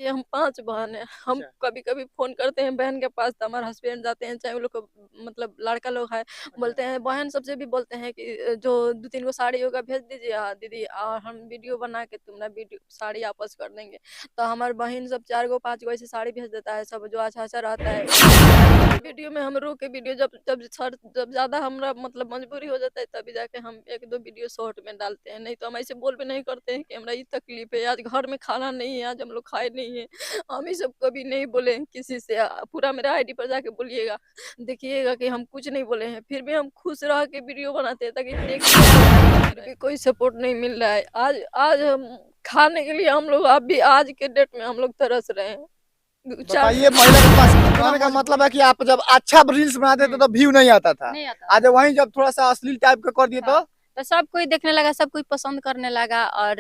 देखिए हम 5 बहन हैं। हम अच्छा। कभी-कभी फ़ोन करते हैं बहन के पास तो हमारे हस्बैंड जाते हैं, चाहे वो लोग को मतलब लड़का लोग है, अच्छा। बोलते हैं बहन सबसे भी बोलते हैं कि जो 2-3 गो साड़ी होगा भेज दीजिए दीदी और हम वीडियो बना के तुम ना वीडियो साड़ी वापस कर देंगे। तो हमारी बहिन सब 4 गो 5 गो ऐसे साड़ी भेज देता है सब जो अच्छा-अच्छा रहता है। वीडियो में हम रो के वीडियो जब ज़्यादा हमरा मतलब मजबूरी हो जाता है तभी जाके हम 1-2 वीडियो शॉर्ट में डालते हैं। नहीं तो हम ऐसे बोल भी नहीं करते हैं कि हमरा ये तकलीफ़ है, आज घर में खाना नहीं है, आज हम लोग खाए नहीं हैं। हम ये सब कभी नहीं बोले हैं किसी से पूरा मेरा आईडी पर जाके बोलिएगा, देखिएगा कि हम कुछ नहीं बोले हैं। फिर भी हम खुश रह के वीडियो बनाते हैं ताकि फिर भी कोई सपोर्ट नहीं मिल रहा है। आज आज हम खाने के लिए हम लोग अभी आज के डेट में हम लोग तरस रहे हैं। 4 बताइए, महिला के पास कहने का मतलब है कि आप जब अच्छा रील्स बनाते थे तो व्यू नहीं आता था। नहीं आता आज था। वहीं जब थोड़ा सा अश्लील टाइप का कर दिए हाँ, तो तो सब कोई देखने लगा, सब कोई पसंद करने लगा और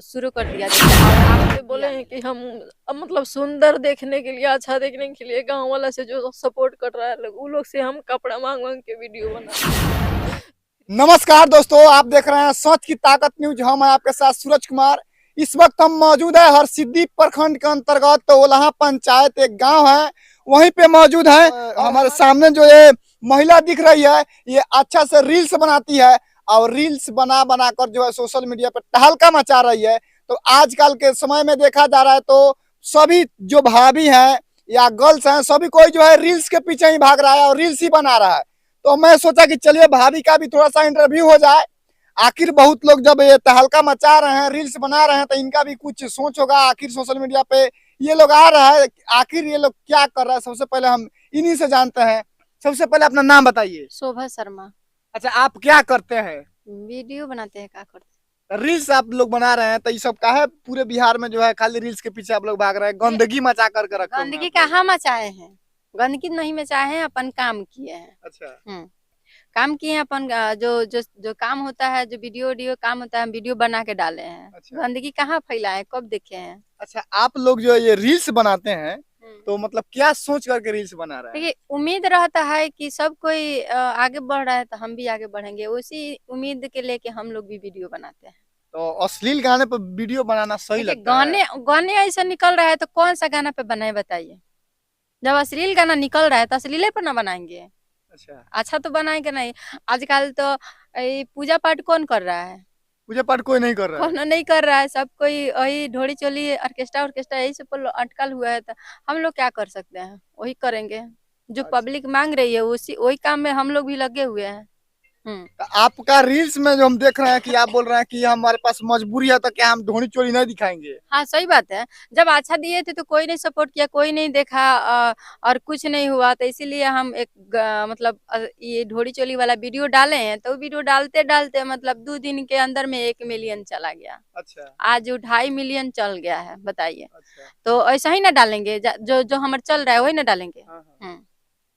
शुरू कर दिया देखना और आप लोग बोले हैं कि हम मतलब सुंदर देखने के लिए, अच्छा देखने के लिए गाँव वाला से जो सपोर्ट कर रहा है लोग, वो लोग से हम कपड़ा माँग-माँग के वीडियो बना। नमस्कार दोस्तों, आप देख रहे हैं सच की ताकत न्यूज। हम हैं आपके साथ सूरज कुमार। इस वक्त हम मौजूद है हरसिद्धि प्रखंड के अंतर्गत तो ओलाहा पंचायत एक गांव है, वहीं पे मौजूद है। हमारे सामने जो ये महिला दिख रही है, ये अच्छा से रील्स बनाती है और रील्स बना बना कर जो है सोशल मीडिया पर तहलका मचा रही है। तो आजकल के समय में देखा जा रहा है तो सभी जो भाभी हैं या गर्ल्स हैं, सभी कोई जो है रील्स के पीछे ही भाग रहा है और रील्स ही बना रहा है। तो मैं सोचा कि चलिए भाभी का भी थोड़ा सा इंटरव्यू हो जाए। आखिर बहुत लोग जब ये तहलका मचा रहे हैं, रील्स बना रहे हैं, तो इनका भी कुछ सोच होगा। आखिर सोशल मीडिया पे ये लोग आ रहा है, आखिर ये लोग क्या कर रहा है, सबसे पहले हम इन्हीं से जानते हैं। सबसे पहले अपना नाम बताइए। शोभा शर्मा। अच्छा, आप क्या करते हैं? वीडियो बनाते हैं, क्या करते रील्स आप लोग बना रहे हैं, तो ये सब का है पूरे बिहार में जो है खाली रील्स के पीछे आप लोग भाग रहे हैं, हैं? गंदगी मचा करके नहीं, रखे हुए हैं गंदगी आप लोग। कहाँ मचाए हैं? गंदगी नहीं मचाए हैं, अपन काम किए हैं। अच्छा। हुँ। काम किए हैं अपन जो काम होता है, जो वीडियो काम होता है, हम वीडियो बना के डाले हैं। अच्छा। गंदगी कहाँ फैलाए, कब देखे हैं? अच्छा, आप लोग जो ये रील्स बनाते हैं हुँ। तो मतलब क्या सोच करके रील्स बना रहे हैं? देखिए, उम्मीद रहता है कि सब कोई आगे बढ़ रहा है तो हम भी आगे बढ़ेंगे। उसी उम्मीद के लेके हम लोग भी वीडियो बनाते हैं। तो अश्लील गाने पर वीडियो बनाना सही देखिए, लगता है? गाने गाने ऐसा निकल रहा है तो कौन-सा गाना पे बनाएँ बताइए? जब अश्लील गाना निकल रहा है तो अश्लीले पे ना बनाएँगे। अच्छा। अच्छा तो बनाएँगे नहीं। आजकल तो ये पूजा पाठ कौन कर रहा है? पूजा पाठ कोई नहीं कर रहा है। कौनो नहीं कर रहा है, सब कोई वही ढोरी-चोली, ऑर्केस्ट्रा यही सब पर अटकल हुआ है तो हम लोग क्या कर सकते हैं? वही करेंगे। जो अच्छा। पब्लिक माँग रही है उसी वही काम में हम लोग भी लगे हुए हैं। हुँ। तो आपका रील्स में जो हम देख रहे हैं कि आप बोल रहे हैं कि हमारे पास मजबूरी है, तो क्या हम ढोनी चोरी नहीं दिखाएंगे? हाँ, सही बात है। जब अच्छा दिए थे तो कोई नहीं सपोर्ट किया, कोई नहीं देखा और कुछ नहीं हुआ तो इसीलिए हम एक मतलब ये ढोरी-चोली वाला वीडियो डाले हैं, तो वीडियो डालते-डालते मतलब 2 दिन के अंदर में 1 मिलियन चला गया। अच्छा। आज वो 2.5 मिलियन चल गया है, बताइए। अच्छा। तो ऐसा ही ना डालेंगे जो हमारा चल रहा है वही ना डालेंगे। हाँ हाँ। हुँ।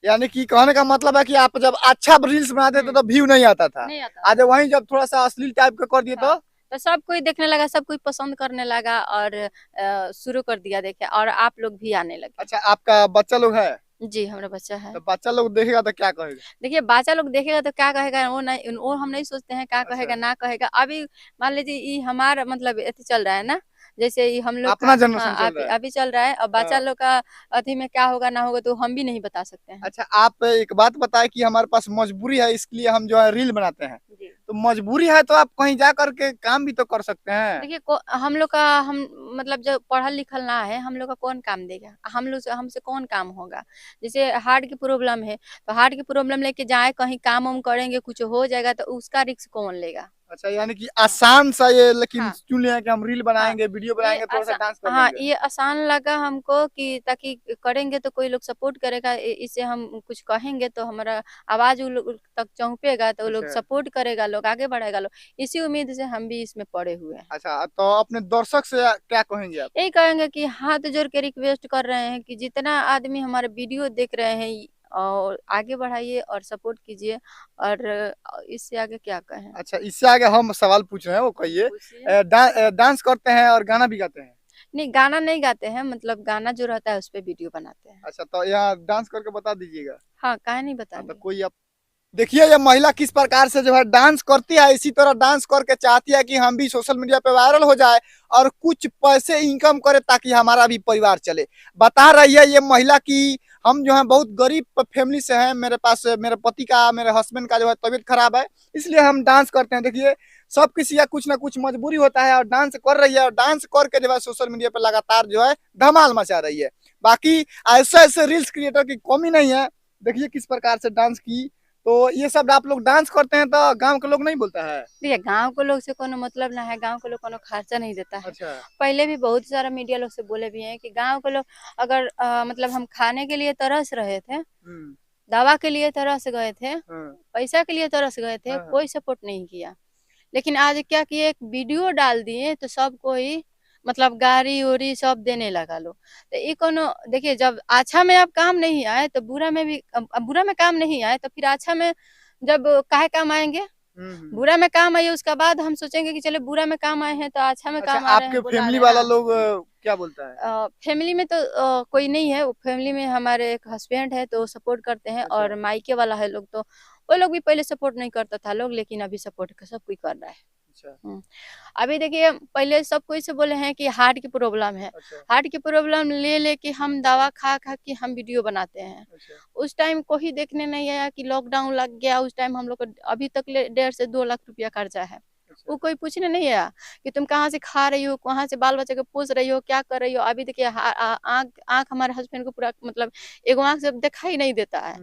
यानी कि कहने का मतलब है कि आप जब अच्छा रील्स बनाते थे हुँ। तो व्यू नहीं आता था। नहीं आता आज था। वहीं जब थोड़ा सा अश्लील टाइप का कर दिए हाँ, तो तो सब कोई देखने लगा, सब कोई पसंद करने लगा और शुरू कर दिया देखिए और आप लोग भी आने लगे। अच्छा, आपका बच्चा लोग है? जी, हमारा बच्चा है। तो बच्चा लोग देखेगा तो क्या कहेगा? देखिए, बच्चा लोग देखेगा तो क्या कहेगा वो हम नहीं सोचते हैं क्या अच्छा। कहेगा, ना कहेगा। अभी मान लीजिए ये हमारा मतलब अथी चल रहा है ना, जैसे ये हम लोग का अपना हाँ, जनरेशन चल अभी रहा है। अभी चल रहा है और बच्चा हाँ। लोग का अथी में क्या होगा ना होगा तो हम भी नहीं बता सकते हैं। अच्छा, आप एक बात बताएं कि हमारे पास मजबूरी है, इसके लिए हम जो है रील बनाते हैं। जी। तो मजबूरी है तो आप कहीं जा करके काम भी तो कर सकते हैं। देखिए हम लोग का हम मतलब जो पढ़ल-लिखल ना है, हम लोग का कौन काम देगा? हम लोग से हमसे कौन काम होगा? जैसे हार्ट की प्रॉब्लम है, तो हार्ट की प्रॉब्लम लेके जाएँ कहीं काम-वाम करेंगे, कुछ हो जाएगा तो उसका रिस्क कौन लेगा? अच्छा, यानी कि हाँ, आसान सा ये लेकिन हाँ। चुन लिया कि हम रील हाँ, बनाएंगे, वीडियो ये बनाएंगे, थोड़ा सा डांस कर हाँ, लेंगे। ये आसान लगा हमको कि ताकि करेंगे तो कोई लोग सपोर्ट करेगा इससे हम कुछ कहेंगे तो हमारा आवाज़ उन लोग तक पहुँचेगा तो वो लोग अच्छा। सपोर्ट करेगा, लोग आगे बढ़ेगा लोग। इसी उम्मीद से हम भी इसमें पड़े हुए हैं। अच्छा, तो अपने दर्शक से क्या कहेंगे आप? यही कहेंगे कि हाथ जोड़ के रिक्वेस्ट कर रहे हैं कि जितना आदमी हमारे वीडियो देख रहे हैं और आगे बढ़ाइए और सपोर्ट कीजिए और इससे आगे क्या कहें? अच्छा, इससे आगे हम सवाल पूछ रहे हैं, वो कहिए। पूछिए। डांस करते हैं और गाना भी गाते हैं? नहीं, गाना नहीं गाते हैं मतलब गाना जो रहता है उस पे वीडियो बनाते हैं। अच्छा, तो यहाँ डांस करके बता दीजिएगा। हाँ, काहे नहीं हाँ, तो बताएँगे? कोई आप देखिए ये महिला किस प्रकार से जो है डांस करती है, इसी तरह डांस करके चाहती है कि हम भी सोशल मीडिया पे वायरल हो जाए और कुछ पैसे इनकम करे ताकि हमारा भी परिवार चले। बता रही है ये महिला की हम जो है बहुत गरीब फैमिली से हैं, मेरे पास मेरे पति का मेरे हस्बैंड का जो है तबीयत खराब है, इसलिए हम डांस करते हैं। देखिए सब किसी का कुछ ना कुछ मजबूरी होता है और डांस कर रही है और डांस करके जो है सोशल मीडिया पे लगातार जो है धमाल मचा रही है। बाकी ऐसे ऐसे रील्स क्रिएटर की कमी नहीं है। देखिए किस प्रकार से डांस की, तो ये सब आप लोग डांस करते हैं तो गांव के लोग नहीं बोलता है? देखिए गांव के लोग से कोनो मतलब ना है, गांव के लोग कोनो खर्चा नहीं देता है। अच्छा। पहले भी बहुत सारा मीडिया लोग से बोले भी हैं कि गांव के लोग अगर मतलब हम खाने के लिए तरस रहे थे, दवा के लिए तरस गए थे, पैसा के लिए तरस गए थे, हाँ। कोई सपोर्ट नहीं किया। लेकिन आज क्या किए, एक वीडियो डाल दिए तो सब कोई मतलब गाड़ी उड़ी सब देने लगा लो। तो ये कोनो देखिए, जब अच्छा में आप काम नहीं आए तो बुरा में भी अब बुरा में काम नहीं आए तो फिर अच्छा में जब काहे काम आएंगे। बुरा में काम आइए उसके बाद हम सोचेंगे कि चले बुरा में काम आए हैं तो अच्छा में अच्छा, काम आ रहे आपके हैं, बुला फैमिली रहे हैं वाला ना। लोग क्या बोलता है? फैमिली में तो कोई नहीं है, फैमिली में हमारे एक हस्बैंड है तो सपोर्ट करते हैं, अच्छा। और मायके वाला है लोग तो वो लोग भी पहले सपोर्ट नहीं करता था लोग, लेकिन अभी सपोर्ट सब कोई कर रहा है। अच्छा। अभी देखिए पहले सब कोई से बोले हैं कि हार्ट की प्रॉब्लम है, अच्छा। हार्ट की प्रॉब्लम ले लेके हम दवा खा खा के हम वीडियो बनाते हैं। अच्छा। उस टाइम कोई देखने नहीं आया कि लॉकडाउन लग गया, उस टाइम हम लोग को अभी तक 1.5 से 2 लाख रुपया कर्जा है। अच्छा। वो कोई पूछने नहीं आया कि तुम कहाँ से खा रही हो, कहाँ से बाल बच्चे को पोस रही हो, क्या कर रही हो। अभी देखिए आँख आँख हमारे हस्बैंड को पूरा मतलब एगो आँख से दिखाई नहीं देता है।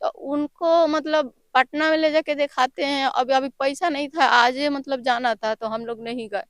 तो उनको मतलब पटना में ले जाके दिखाते हैं। अभी अभी पैसा नहीं था, आज मतलब जाना था तो हम लोग नहीं गए।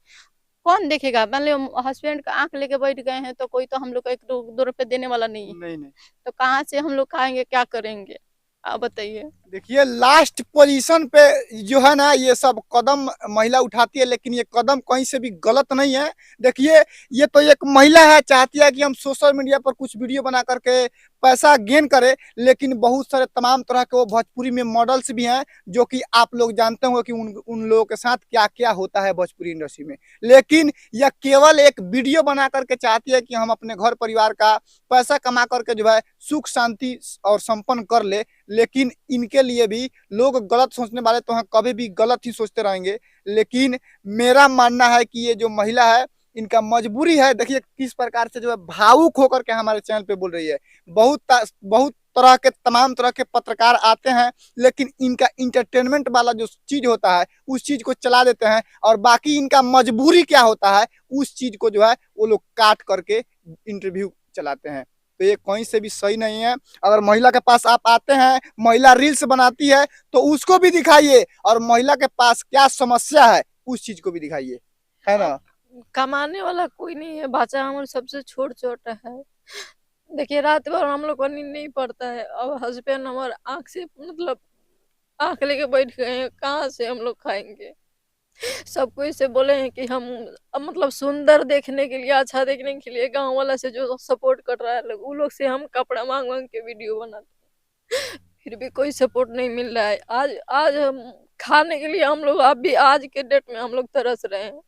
कौन देखेगा, मान लो हस्बैंड का आंख लेके बैठ गए हैं तो कोई तो हम लोग को 1-2 रुपए देने वाला नहीं है। नहीं नहीं। तो कहाँ से हम लोग खाएंगे, क्या करेंगे, आप बताइए। देखिए लास्ट पोजीशन पे जो है ना ये सब कदम महिला उठाती है, लेकिन ये कदम कहीं से भी गलत नहीं है। देखिए ये तो एक महिला है, चाहती है कि हम सोशल मीडिया पर कुछ वीडियो बना करके पैसा गेन करें, लेकिन बहुत सारे तमाम तरह के वो भोजपुरी में मॉडल्स भी हैं जो कि आप लोग जानते होंगे कि उन लोगों के साथ क्या क्या होता है भोजपुरी इंडस्ट्री में। लेकिन यह केवल एक वीडियो बना करके चाहती है कि हम अपने घर परिवार का पैसा कमा करके जो है सुख शांति और संपन्न कर ले। लेकिन इनके लिए भी लोग गलत सोचने वाले तो हैं, कभी भी गलत ही सोचते रहेंगे। लेकिन मेरा मानना है कि ये जो महिला है इनका मजबूरी है। देखिए किस प्रकार से जो है भावुक होकर के हमारे चैनल पे बोल रही है। बहुत तरह के तमाम तरह के पत्रकार आते हैं, लेकिन इनका इंटरटेनमेंट वाला जो चीज होता है उस चीज को चला देते हैं, और बाकी इनका मजबूरी क्या होता है उस चीज को जो है वो लोग काट करके इंटरव्यू चलाते हैं। तो ये कहीं से भी सही नहीं है। अगर महिला के पास आप आते हैं, महिला रील्स बनाती है तो उसको भी दिखाइए, और महिला के पास क्या समस्या है उस चीज को भी दिखाइए, है ना। अब कमाने वाला कोई नहीं है, बच्चा हमारे सबसे छोटा है। देखिए रात भर हम लोग को नींद नहीं पड़ता है। अब हस्बैंड हमारे आंख से मतलब आंख लेके बैठ गए हैं, कहाँ से हम लोग खाएंगे। सब कोई से बोले हैं कि हम मतलब सुंदर देखने के लिए, अच्छा देखने के लिए गांव वाला से जो सपोर्ट कर रहा है लोग, वो लोग से हम कपड़ा मांग मांग के वीडियो बनाते हैं। फिर भी कोई सपोर्ट नहीं मिल रहा है। आज आज हम खाने के लिए हम लोग अभी आज के डेट में हम लोग तरस रहे हैं।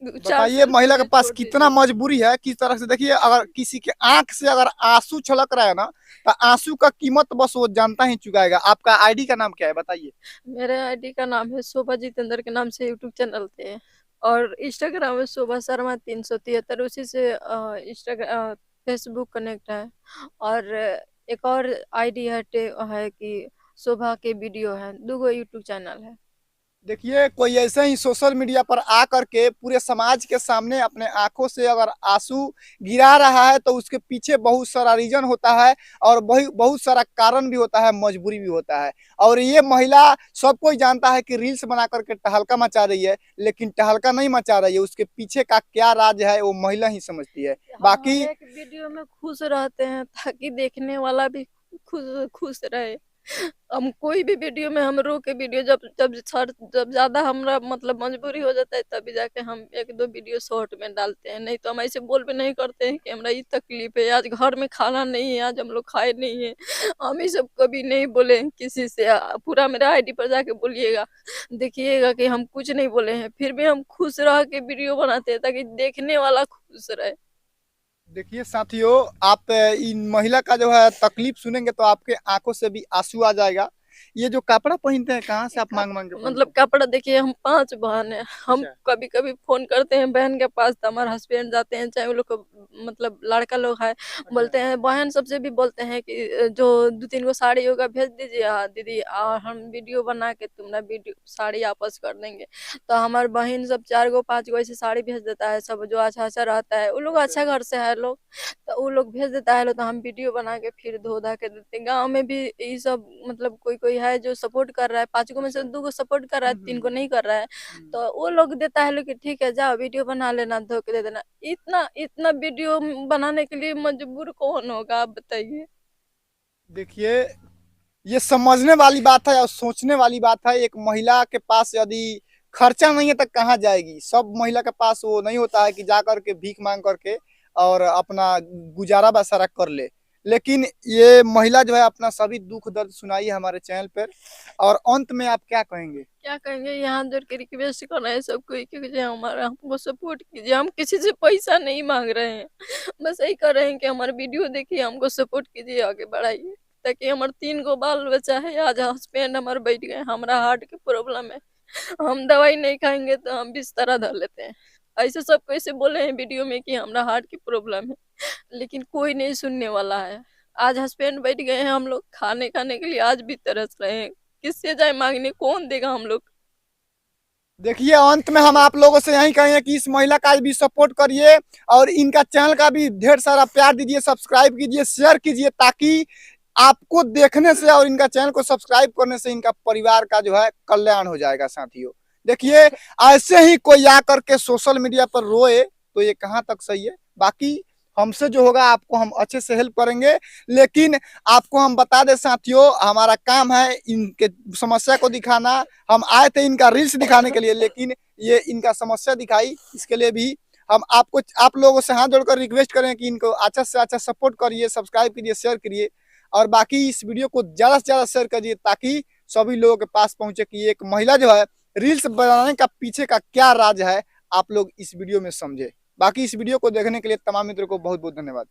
4 बताइए साल महिला के पहले पास छोड़ कितना दीजिए। मजबूरी है, किस तरह से। देखिए अगर किसी के आंख से अगर आंसू छलक रहा है ना, तो आंसू का कीमत बस वो जानता ही चुकाएगा। आपका आईडी का नाम क्या है बताइए? मेरे आईडी का नाम है शोभा जितेंद्र के नाम से यूट्यूब चैनल थे, और इंस्टाग्राम में शोभा शर्मा 373, उसी से इंस्टाग्राम फेसबुक कनेक्ट है। और एक और आईडी है कि शोभा के वीडियो है, 2 यूट्यूब चैनल है। देखिए कोई ऐसे ही सोशल मीडिया पर आ करके पूरे समाज के सामने अपने आंखों से अगर आंसू गिरा रहा है तो उसके पीछे बहुत सारा रीजन होता है, और बहुत सारा कारण भी होता है, मजबूरी भी होता है। और ये महिला सबको ही जानता है कि रील्स बना करके टहलका मचा रही है, लेकिन टहलका नहीं मचा रही है, उसके पीछे का क्या राज है वो महिला ही समझती है। हम हर बाकी एक वीडियो में खुश रहते हैं ताकि देखने वाला भी खुश खुश रहे। हम कोई भी वीडियो में हम रो के वीडियो जब ज्यादा हमरा मतलब मजबूरी हो जाता है तभी जाके हम 1-2 वीडियो शॉर्ट में डालते हैं, नहीं तो हम ऐसे बोल भी नहीं करते हैं कि हमरा ये तकलीफ है, आज घर में खाना नहीं है, आज हम लोग खाए नहीं है। हम ये सब कभी नहीं बोले हैं किसी से। पूरा मेरा आईडी पर जाके बोलिएगा, देखिएगा कि हम कुछ नहीं बोले हैं, फिर भी हम खुश रह के वीडियो बनाते हैं ताकि देखने वाला खुश रहे। देखिए साथियों, आप इन महिला का जो है तकलीफ सुनेंगे तो आपके आंखों से भी आंसू आ जाएगा। ये जो कपड़ा पहनते हैं कहाँ से आप मांग मांग के पहनते मतलब हैं? कपड़ा देखिए, हम 5 बहन हैं। हम अच्छा। कभी कभी फोन करते हैं बहन के पास, तो हमारे हस्बैंड जाते हैं, चाहे वो लोग को मतलब लड़का लोग है, अच्छा। बोलते हैं, बहन सबसे भी बोलते हैं कि जो 2-3 गो साड़ी होगा भेज दीजिए दीदी, और हम वीडियो बना के तुमने वीडियो साड़ी वापस कर देंगे। तो हमारे बहन सब 4 गो 5 गो ऐसे साड़ी भेज देता है, सब जो अच्छा अच्छा रहता है, वो लोग अच्छा। अच्छा घर से है लोग, तो वो लोग भेज देता है लोग, तो हम वीडियो बना के फिर धो धा के देते हैं। गाँव में भी ये सब मतलब कोई कोई है जो सपोर्ट कर रहा है, 5 गो में से अच्छा। 2 गो सपोर्ट कर रहा है, 3 गो नहीं कर रहा है, हम्म। तो वो लोग देता है लोग कि ठीक है जाओ वीडियो बना लेना, धो के दे देना। इतना इतना वीडियो बनाने के लिए मजबूर कौन होगा, आप बताइए। देखिए, ये समझने वाली बात है और सोचने वाली बात है। एक महिला के पास यदि खर्चा नहीं है तो कहाँ जाएगी? सब महिला के पास वो नहीं होता है कि जा करके भीख मांग करके और अपना गुजारा बसारा कर ले। लेकिन ये महिला जो है अपना सभी दुख दर्द सुनाई है हमारे चैनल पर। और अंत में आप क्या कहेंगे? क्या कहेंगे, यहाँ जोड़ के रिक्वेस्ट कर रहे हैं सबको कि जो हमारा हमको सपोर्ट कीजिए। हम किसी से पैसा नहीं मांग रहे हैं, बस यही कर रहे हैं कि हमारे वीडियो देखिए, हमको सपोर्ट कीजिए, आगे बढ़ाइए, ताकि हमारे 3 गो बाल बच्चा है। आज हस्बैंड हमारे बैठ गए, हमारा हार्ट की प्रॉब्लम है, हम दवाई नहीं खाएंगे तो हम बिस्तर धर लेते हैं। ऐसे सब कैसे बोले हैं वीडियो में कि हमारा हार्ट की प्रॉब्लम है, लेकिन कोई नहीं सुनने वाला है। आज हस्बैंड बैठ गए हैं, हम लोग खाने खाने के लिए आज भी तरस रहे हैं, किससे जाए मांगने, कौन देगा हम लोग। देखिए, अंत में हम आप लोगों से यही कहेंगे कि इस महिला का भी सपोर्ट करिए और इनका चैनल का भी ढेर सारा प्यार दीजिए, सब्सक्राइब कीजिए, शेयर कीजिए, ताकि आपको देखने से और इनका चैनल को सब्सक्राइब करने से इनका परिवार का जो है कल्याण हो जाएगा साथियों। देखिए, ऐसे ही कोई आकर के सोशल मीडिया पर रोए तो ये कहाँ तक सही है? बाकी हमसे जो होगा आपको हम अच्छे से हेल्प करेंगे। लेकिन आपको हम बता दें साथियों, हमारा काम है इनके समस्या को दिखाना। हम आए थे इनका रील्स दिखाने के लिए, लेकिन ये इनका समस्या दिखाई, इसके लिए भी हम आपको आप लोगों से हाथ जोड़कर रिक्वेस्ट करें कि इनको अच्छा से अच्छा सपोर्ट करिए, सब्सक्राइब कीजिए, शेयर करिए और बाकी इस वीडियो को ज्यादा से ज्यादा शेयर करिए, ताकि सभी लोगों के पास पहुंचे कि एक महिला जो है रील्स बनाने का पीछे का क्या राज है, आप लोग इस वीडियो में समझे। बाकी इस वीडियो को देखने के लिए तमाम मित्रों को बहुत बहुत धन्यवाद।